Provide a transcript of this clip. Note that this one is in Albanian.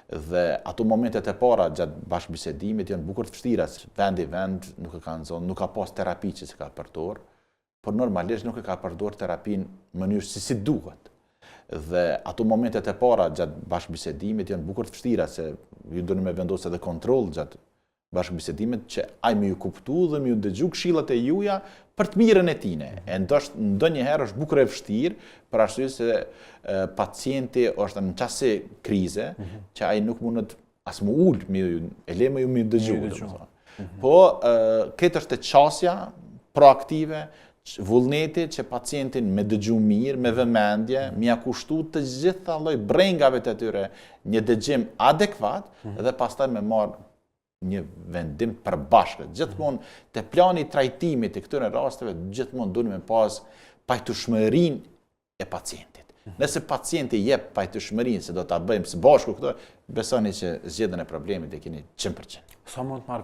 Dhe ato momentet e para gjatë bashkëbisedimit janë bukur të vështira, vend nuk e ka nxonë, nuk ka pas terapi që se ka përdor, por normalisht nuk e ka përdor terapin në mënyrë si duhet. Dhe ato momentet e para gjatë bashkëbisedimit janë bukur të vështira, se ju do me vendosë edhe kontrol gjatë bashkëbisedimit që ai me ju kuptu dhe me ju dëgju këshillat e juja për të mirën e tine. E ndonjëherë është bukur e vështirë, për arsye se pacienti është në qasë krize, që ai nuk mundet as më ullë, e le me ju me dëgju. Po, këtë është e qasja proaktive, vullneti që pacientin me dëgju mirë, me vëmendje, me ja kushtu të gjitha lloj brengave të tyre një dëgjim adekuat dhe pastaj me marrë një vendim përbashkët. Gjithmonë te plani i trajtimit të këtyre rasteve, gjithmonë duhet me pas pajtueshmërinë e pacientit. Nëse pacienti jep pajtueshmërinë se do ta bëjmë së bashku këto, besoni që zgjedhjen e problemit e keni 100%. Sa mund të marrë